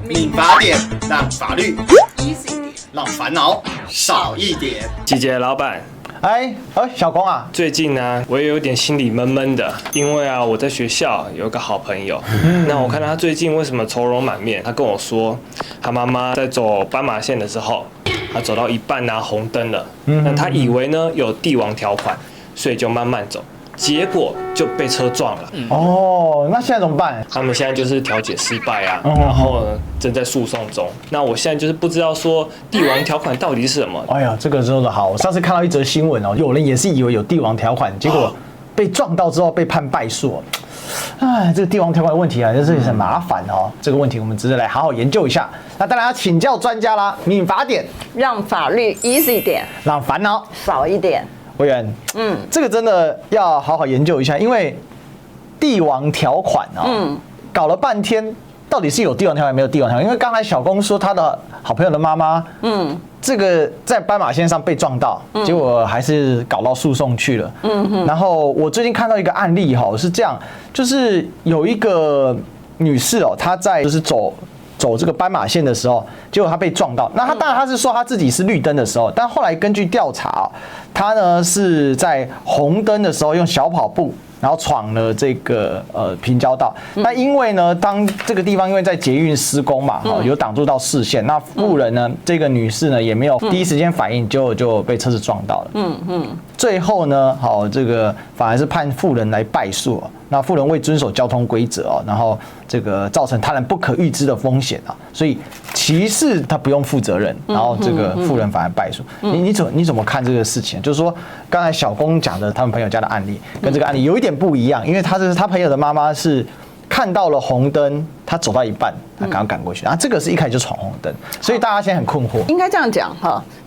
民法典让法律 easy 一点，让烦恼少一点。季节老板，小光啊，最近呢，我也有点心里闷闷的，因为啊，我在学校有个好朋友，那我看他最近为什么愁容满面，他跟我说，他妈妈在走斑马线的时候，他走到一半拿红灯了，那他以为呢有帝王条款，所以就慢慢走。结果就被车撞了。那现在怎么办？他们现在就是调解失败啊，然后呢正在诉讼中。那我现在就是不知道说帝王条款到底是什么。哎呀，这个说的好。我上次看到一则新闻哦，有人也是以为有帝王条款，结果被撞到之后被判败诉。这个帝王条款的问题啊，真是很麻烦哦。这个问题我们值得来好好研究一下。那当然要请教专家啦，民法典让法律 easy 点，让烦恼少一点。委员，这个真的要好好研究一下，因为帝王条款搞了半天，到底是有帝王条款没有帝王条款？因为刚才小公说他的好朋友的妈妈，这个在斑马线上被撞到，结果还是搞到诉讼去了。然后我最近看到一个案例是这样，就是有一个女士她在就是走这个斑马线的时候，结果她被撞到。那她当然她是说她自己是绿灯的时候，但后来根据调查，她呢是在红灯的时候用小跑步，然后闯了这个平交道。那因为呢，当这个地方因为在捷运施工嘛，有挡住到视线，那路人呢，这个女士呢也没有第一时间反应，就被车子撞到了。最后呢，这个反而是判妇人来败诉。那妇人未遵守交通规则然后这个造成他人不可预知的风险所以歧视他不用负责任，然后这个妇人反而败诉。你怎么看这个事情？就是说刚才小公讲的他们朋友家的案例，跟这个案例有一点不一样，因为他朋友的妈妈是看到了红灯，他走到一半，他刚刚赶过去，这个是一开始就闯红灯，所以大家现在很困惑。应该这样讲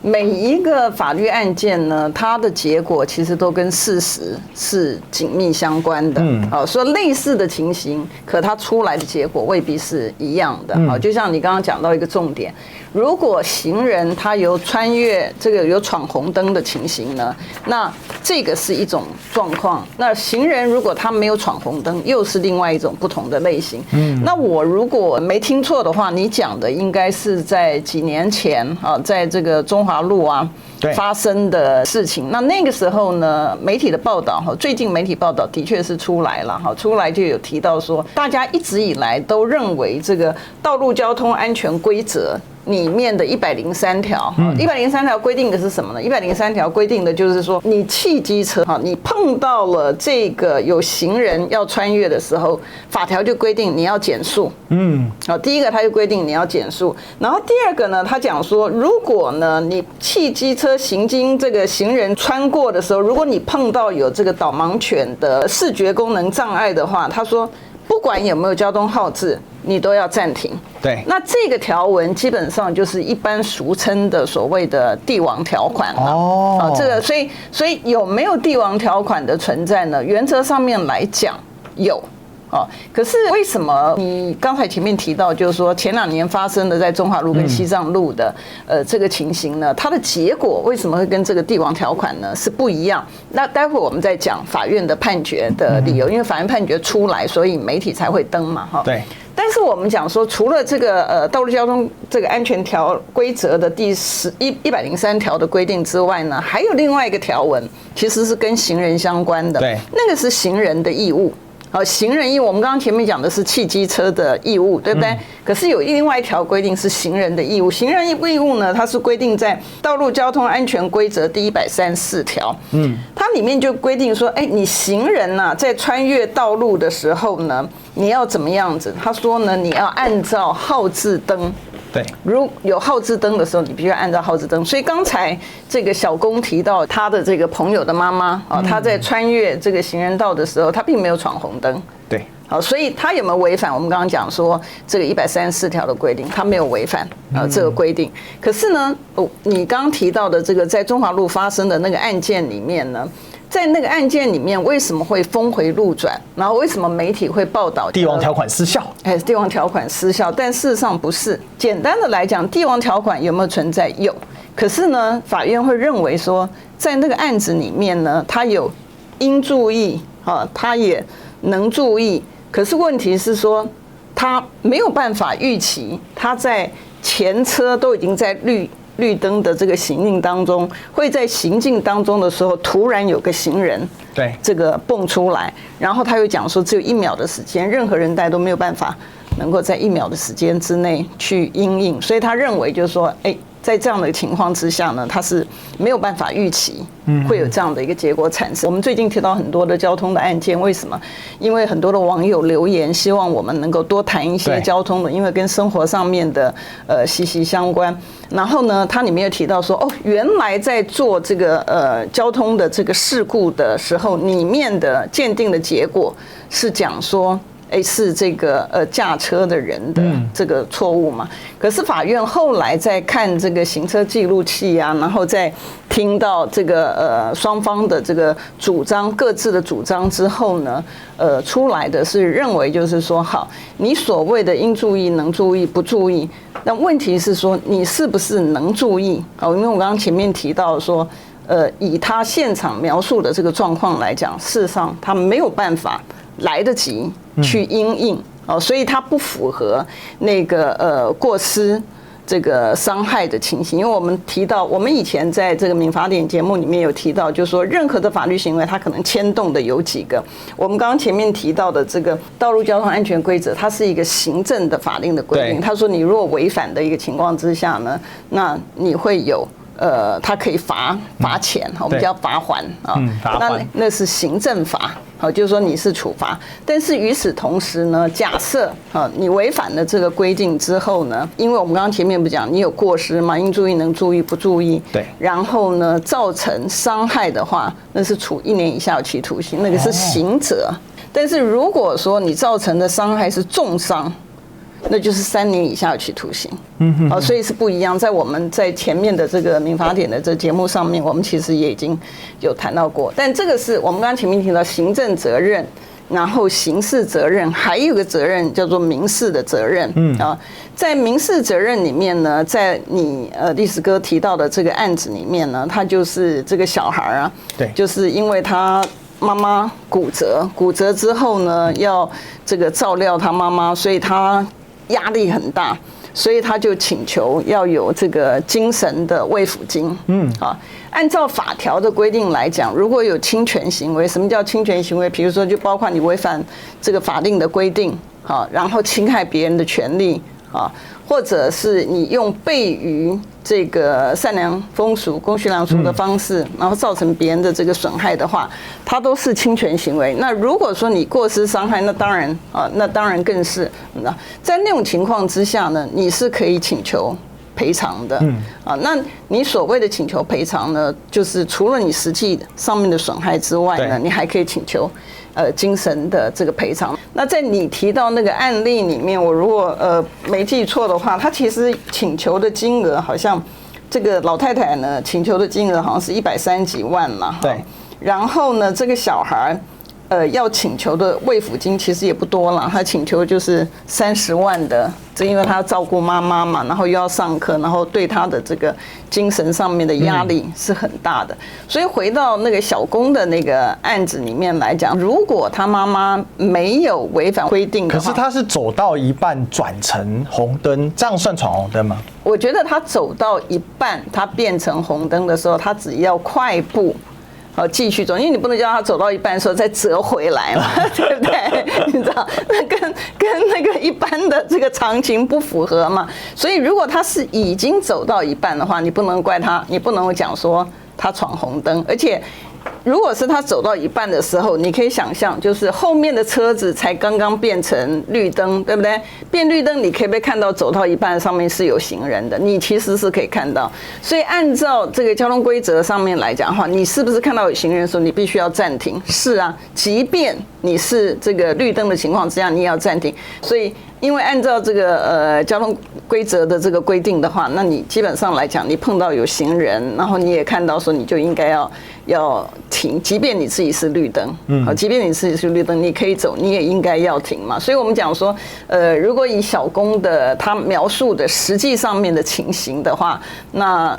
每一个法律案件呢，它的结果其实都跟事实是紧密相关的。说类似的情形，可它出来的结果未必是一样的。就像你刚刚讲到一个重点，如果行人他有穿越这个有闯红灯的情形呢，那这个是一种状况。那行人如果他没有闯红灯，又是另外一种不同的类型。那我如果没听错的话，你讲的应该是在几年前在这个中华路发生的事情。那个时候呢，媒体的报道最近媒体报道的确是出来了出来就有提到说，大家一直以来都认为这个道路交通安全规则里面的103条，103条规定的是什么呢？103条规定的就是说，你汽机车你碰到了这个有行人要穿越的时候，法条就规定你要减速。第一个他就规定你要减速，然后第二个呢，他讲说，如果呢你汽机车行经这个行人穿过的时候，如果你碰到有这个导盲犬的视觉功能障碍的话，他说不管有没有交通号志，你都要暂停。对，那这个条文基本上就是一般俗称的所谓的帝王条款这个所以有没有帝王条款的存在呢？原则上面来讲有。可是为什么你刚才前面提到，就是说前2年发生的在中华路跟西藏路的这个情形呢，它的结果为什么会跟这个帝王条款呢是不一样？那待会我们再讲法院的判决的理由，因为法院判决出来，所以媒体才会登嘛对。但是我们讲说，除了这个道路交通这个安全规则的第103条的规定之外呢，还有另外一个条文，其实是跟行人相关的。对，那个是行人的义务。行人义务，我们刚刚前面讲的是汽机车的义务，对不对？可是有另外一条规定是行人的义务。行人义务呢，它是规定在《道路交通安全规则》第134条。它里面就规定说，你行人在穿越道路的时候呢，你要怎么样子？他说呢，你要按照号志灯。对，如有号志灯的时候，你必须按照号志灯。所以刚才这个小公提到他的这个朋友的妈妈他在穿越这个行人道的时候，他并没有闯红灯。对，所以他有没有违反我们刚刚讲说这个134条的规定？他没有违反这个规定。可是呢，你刚刚提到的这个在中华路发生的那个案件里面呢，在那个案件里面，为什么会峰回路转？然后为什么媒体会报道帝王条款失效？帝王条款失效，但事实上不是。简单的来讲，帝王条款有没有存在？有。可是呢，法院会认为说，在那个案子里面呢，他有应注意他也能注意。可是问题是说，他没有办法预期他在前车都已经在绿灯的这个行进当中，会在行进当中的时候突然有个行人对这个蹦出来，然后他又讲说只有1秒的时间，任何人大家都没有办法能够在1秒的时间之内去因应，所以他认为就是说，在这样的情况之下呢，他是没有办法预期会有这样的一个结果产生。我们最近提到很多的交通的案件，为什么？因为很多的网友留言，希望我们能够多谈一些交通的，因为跟生活上面的息息相关。然后呢，它里面有提到说，原来在做这个交通的这个事故的时候，里面的鉴定的结果是讲说，是这个驾车的人的这个错误嘛？可是法院后来在看这个行车记录器啊，然后再听到这个双方的这个主张各自的主张之后呢，出来的是认为就是说，好，你所谓的应注意、能注意、不注意，那问题是说你是不是能注意？因为我刚刚前面提到说，以他现场描述的这个状况来讲，事实上他没有办法来得及去因应所以它不符合那个过失这个伤害的情形。因为我们提到，我们以前在这个民法典节目里面有提到，就是说任何的法律行为它可能牵动的有几个。我们刚刚前面提到的这个道路交通安全规则，它是一个行政的法令的规定。他说你如果违反的一个情况之下呢，那你会有它可以罚钱，我们叫罚锾那是行政法。就是说你是处罚，但是与此同时呢，假设你违反了这个规定之后呢，因为我们刚刚前面不讲你有过失嘛，应注意、能注意、不注意，对，然后呢造成伤害的话，那是处1年以下有期徒刑，那个是刑责。但是如果说你造成的伤害是重伤，那就是3年以下有期徒刑。所以是不一样。在我们在前面的这个民法典的这节目上面，我们其实也已经有谈到过。但这个是我们刚刚前面提到行政责任，然后刑事责任，还有一个责任叫做民事的责任。在民事责任里面呢，在你历史哥提到的这个案子里面呢，他就是这个小孩啊，对，就是因为他妈妈骨折之后呢，要这个照料他妈妈，所以他压力很大，所以他就请求要有这个精神的慰抚金。按照法条的规定来讲，如果有侵权行为，什么叫侵权行为？比如说，就包括你违反这个法令的规定，然后侵害别人的权利，或者是你用悖于这个善良风俗、公序良俗的方式，然后造成别人的这个损害的话，它都是侵权行为。那如果说你过失伤害，那当然更是。在那种情况之下呢，你是可以请求赔偿的。那你所谓的请求赔偿呢，就是除了你实际上面的损害之外呢，你还可以请求精神的这个赔偿。那在你提到那个案例里面，我如果没记错的话，他其实请求的金额好像这个老太太呢请求的金额好像是130几万嘛。对。然后呢，这个小孩要请求的慰抚金其实也不多了，他请求就是30万的，这因为他要照顾妈妈嘛，然后又要上课，然后对他的这个精神上面的压力是很大的。所以回到那个小公的那个案子里面来讲，如果他妈妈没有违反规定的话，可是他是走到一半转成红灯，这样算闯红灯吗？我觉得他走到一半，他变成红灯的时候，他只要快步继续走，因为你不能叫他走到一半的时候再折回来嘛，对不对？你知道，那跟那个一般的这个常情不符合嘛。所以如果他是已经走到一半的话，你不能怪他，你不能讲说他闯红灯，而且。如果是他走到一半的时候，你可以想象，就是后面的车子才刚刚变成绿灯，对不对？变绿灯，你可以被看到走到一半上面是有行人的，你其实是可以看到。所以按照这个交通规则上面来讲的话，你是不是看到有行人的时候，你必须要暂停？是啊，即便你是这个绿灯的情况之下，你也要暂停。所以。因为按照这个交通规则的这个规定的话，那你基本上来讲，你碰到有行人，然后你也看到说，你就应该要停，即便你自己是绿灯，即便你自己是绿灯，你可以走，你也应该要停嘛。所以我们讲说，如果以小公的他描述的实际上面的情形的话，那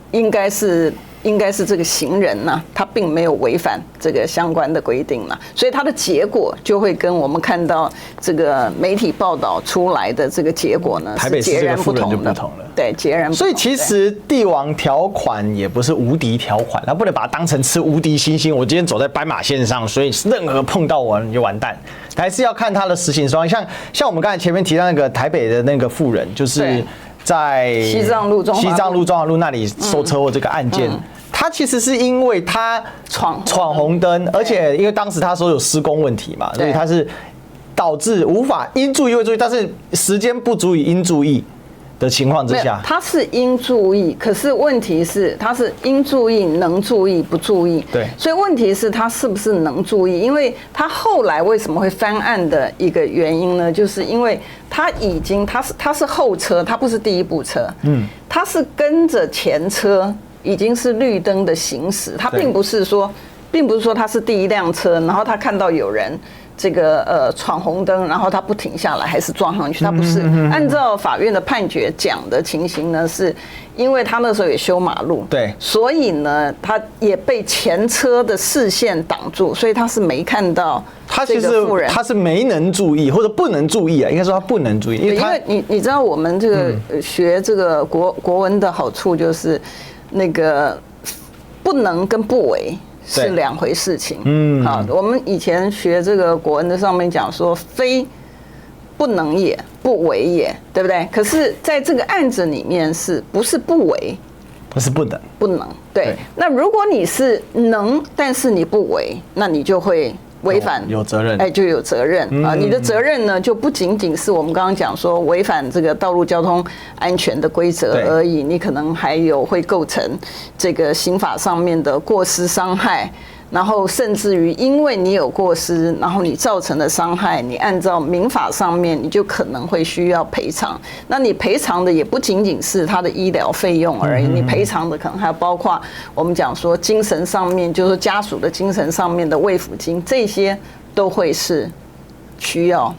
应该是应该是这个行人呢，他并没有违反这个相关的规定了，所以他的结果就会跟我们看到这个媒体报道出来的这个结果呢，台北市这个妇人就不同了，对，截然不同。所以其实帝王条款也不是无敌条款，他不能把它当成吃无敌星星。我今天走在斑马线上，所以任何碰到我你就完蛋，还是要看他的实行双。像我们刚才前面提到那个台北的那个妇人，就是在西藏路中华路那里受车祸这个案件。他其实是因为他闯红灯，而且因为当时他说有施工问题嘛，所以他是导致无法应注意未注意，但是时间不足以应注意的情况之下，他是应注意，可是问题是他是应注意、能注意、不注意。对，所以问题是他是不是能注意？因为他后来为什么会翻案的一个原因呢？就是因为他已经他是后车，他不是第一部车，他是跟着前车。已经是绿灯的行驶，他并不是说他是第一辆车，然后他看到有人这个闯红灯，然后他不停下来，还是撞上去，他不是。按照法院的判决讲的情形呢，是因为他那时候也修马路，对，所以呢，他也被前车的视线挡住，所以他是没看到。他其实他是没能注意或者不能注意啊，应该说他不能注意，因为你知道我们这个学这个国文的好处就是。那个不能跟不为是两回事情。好，我们以前学这个国文的上面讲说，非不能也，不为也，对不对？可是在这个案子里面，是不是不为？不是不能，不能。对。那如果你是能，但是你不为，那你就会。违反有责任，就有责任啊！你的责任呢，就不仅仅是我们刚刚讲说违反这个道路交通安全的规则而已，你可能还有会构成这个刑法上面的过失伤害，然后甚至于因为你有过失，然后你造成的伤害，你按照民法上面你就可能会需要赔偿。那你赔偿的也不仅仅是他的医疗费用而已，你赔偿的可能还包括我们讲说精神上面，就是家属的精神上面的慰抚金，这些都会是需要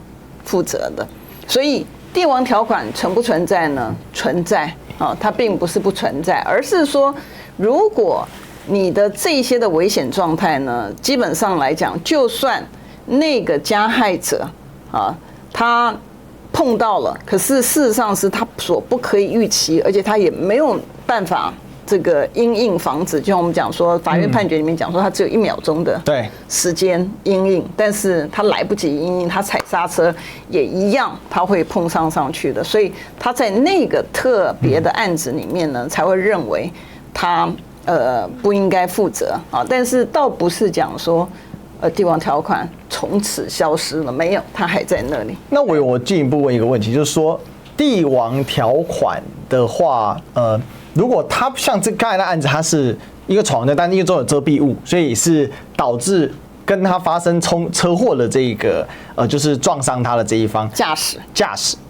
负责的。所以帝王条款存不存在呢？存在啊，它并不是不存在，而是说如果你的这些的危险状态呢，基本上来讲，就算那个加害者啊，他碰到了，可是事实上是他所不可以预期，而且他也没有办法这个因应防止。就像我们讲说，法院判决里面讲说，他只有1秒钟的时间因应，但是他来不及因应，他踩刹车也一样，他会碰上去的。所以他在那个特别的案子里面呢，才会认为他。不应该负责啊，但是倒不是讲说，帝王条款从此消失了，没有，它还在那里。那我进一步问一个问题，就是说，帝王条款的话，如果他像刚才的案子，它是一个闯灯，但因为中有遮蔽物，所以是导致跟他发生车祸的这一个就是撞伤他的这一方驾驶，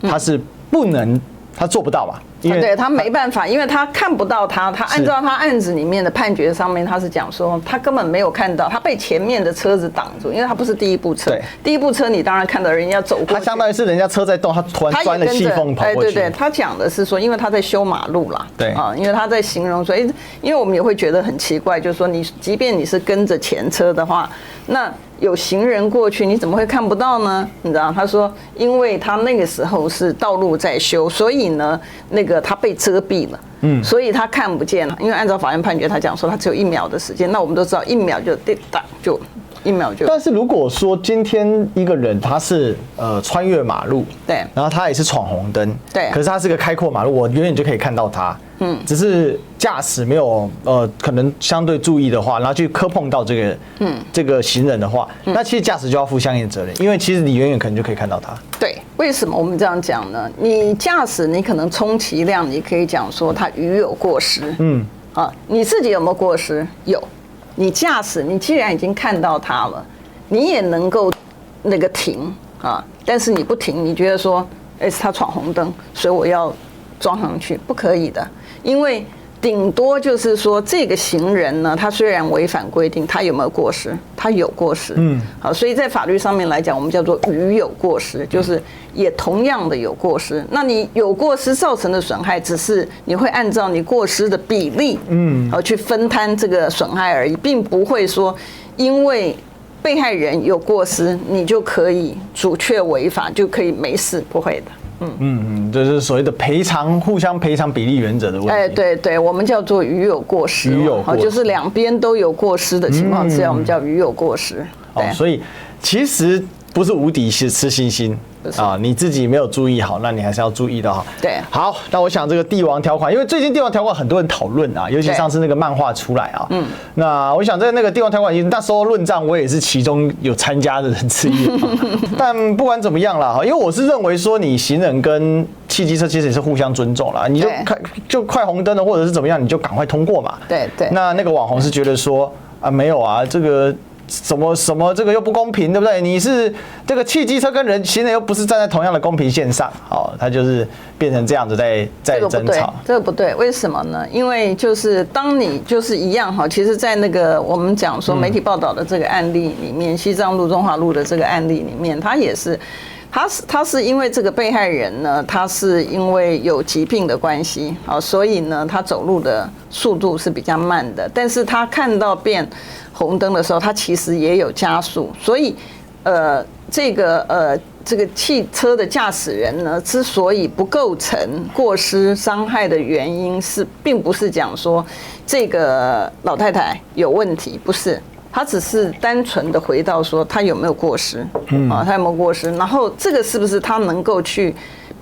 他是不能，他做不到嘛？对他没办法，因为他看不到他按照他案子里面的判决上面，他是讲说他根本没有看到，他被前面的车子挡住，因为他不是第一部车。第一部车你当然看到人家走过去，他相当于是人家车在动，他突然钻了细缝跑过去。对，他讲的是说，因为他在修马路啦，对啊，因为他在形容说，因为我们也会觉得很奇怪，就是说你即便你是跟着前车的话，那有行人过去，你怎么会看不到呢？你知道，他说，因为他那个时候是道路在修，所以呢，那个他被遮蔽了，所以他看不见了。因为按照法院判决，他讲说他只有1秒的时间，那我们都知道1秒就滴答就1秒就。但是如果说今天一个人他是穿越马路，对，然后他也是闯红灯，对，可是他是个开阔马路，我远远就可以看到他，只是驾驶没有可能相对注意的话，然后去磕碰到这个行人的话，那其实驾驶就要负相应的责任，因为其实你远远可能就可以看到他。对，为什么我们这样讲呢？你驾驶你可能充其量你可以讲说他余有过失，你自己有没有过失？有。你驾驶，你既然已经看到他了，你也能够那个停啊，但是你不停，你觉得说，是他闯红灯，所以我要撞上去，不可以的，因为顶多就是说这个行人呢，他虽然违反规定，他有没有过失？他有过失。好，所以在法律上面来讲，我们叫做与有过失，就是也同样的有过失。那你有过失造成的损害，只是你会按照你过失的比例，去分摊这个损害而已，并不会说因为被害人有过失，你就可以阻却违法，就可以没事，不会的。这是所谓的互相赔偿比例原则的问题。对，我们叫做与有过失，就是两边都有过失的情况之下，我们叫与有过失。所以其实不是无敌是痴心心啊，你自己没有注意好，那你还是要注意的哈。对，好，那我想这个帝王条款，因为最近帝王条款很多人讨论啊，尤其上次那个漫画出来啊，那我想在那个帝王条款那时候论战，我也是其中有参加的人之一。但不管怎么样啦，因为我是认为说你行人跟汽机车其实也是互相尊重啦，你就快红灯了或者是怎么样，你就赶快通过嘛。对。那个网红是觉得说啊没有啊这个。什么这个又不公平，对不对？你是这个汽机车跟行人又不是站在同样的公平线上，他就是变成这样子在争吵。这个不对，为什么呢？因为就是当你就是一样哈，其实，在那个我们讲说媒体报道的这个案例里面，西藏路、中华路的这个案例里面，它也是。他是因为这个被害人呢，他是因为有疾病的关系，所以呢，他走路的速度是比较慢的。但是他看到变红灯的时候，他其实也有加速。所以，这个汽车的驾驶人呢，之所以不构成过失伤害的原因并不是讲说这个老太太有问题，不是。他只是单纯的回到说他有没有过失，他有没有过失，然后这个是不是他能够去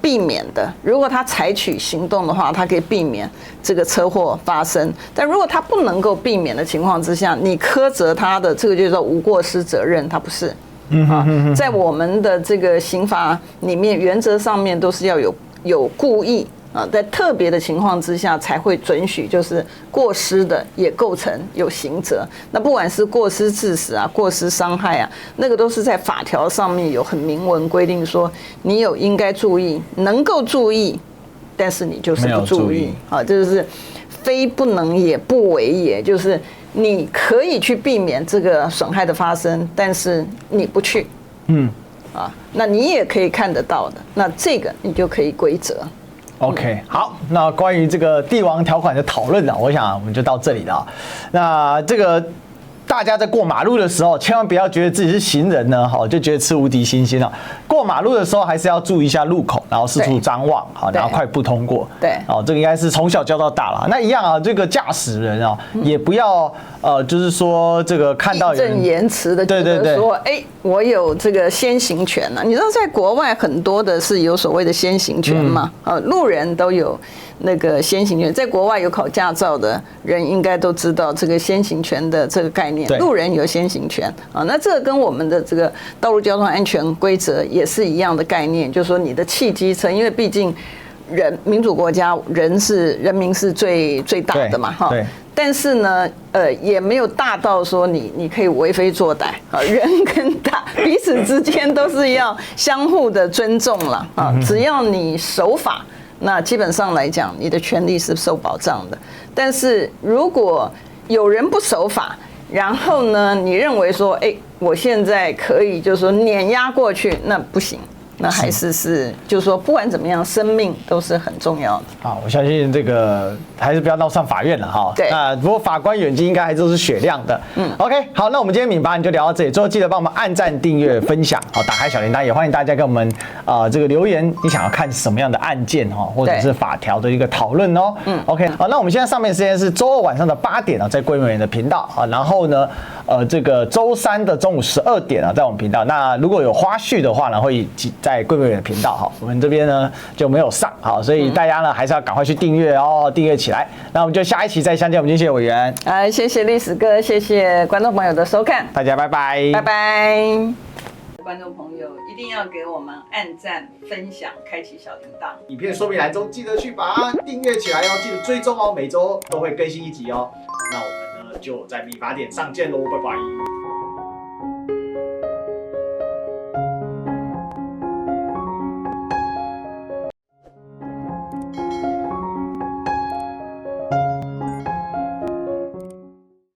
避免的？如果他采取行动的话，他可以避免这个车祸发生。但如果他不能够避免的情况之下，你苛责他的这个就叫无过失责任，他不是。在我们的这个刑法里面，原则上面都是要有故意。在特别的情况之下才会准许，就是过失的也构成有刑责。那不管是过失致死啊、过失伤害啊，那个都是在法条上面有很明文规定说，你有应该注意，能够注意，但是你就是不注意啊，就是非不能也不为也，就是你可以去避免这个损害的发生，但是你不去，那你也可以看得到的，那这个你就可以归责。OK， 好，那关于这个帝王条款的讨论呢，我想我们就到这里了。那这个大家在过马路的时候，千万不要觉得自己是行人呢，就觉得吃无敌星星了。过马路的时候还是要注意一下路口，然后四处张望，然后快步通过。对，这个应该是从小教到大了。那一样啊，这个驾驶人啊，也不要就是说这个看到义正言辞的觉得说，我有这个先行权啊。你知道在国外很多的是有所谓的先行权嘛？路人都有那个先行权，在国外有考驾照的人应该都知道这个先行权的这个概念。路人有先行权啊，那这个跟我们的这个道路交通安全规则也是一样的概念，就是说你的汽机车，因为毕竟民主国家人民是最大的嘛，但是呢，也没有大到说你可以为非作歹啊，人跟大彼此之间都是要相互的尊重了啊，只要你守法。那基本上来讲，你的权利是受保障的。但是如果有人不守法，然后呢，你认为说，我现在可以就是说碾压过去，那不行。那还是就是说，不管怎么样，生命都是很重要的。好，我相信这个还是不要闹上法院了哈。对。那不过法官眼睛应该还都是雪亮的。OK， 好，那我们今天敏拔你就聊到这里。最后记得帮我们按赞、订阅、分享，打开小铃铛，也欢迎大家跟我们这个留言，你想要看什么样的案件或者是法条的一个讨论哦。OK， 好，那我们现在上面时间是周二晚上的8点在桂纶镁的频道然后呢，这个周三的中午12点在我们频道。那如果有花絮的话呢，会在桂纶镁的频道我们这边呢就没有上所以大家呢还是要赶快去订阅订阅起来。那我们就下一期再相见。我们今天谢谢委员，谢谢历史哥，谢谢观众朋友的收看，大家拜拜，拜拜。观众朋友一定要给我们按赞、分享、开启小铃铛。影片说明栏中记得去把它订阅起来记得追踪每周都会更新一集那我们呢就在敏拔点上见喽，拜拜。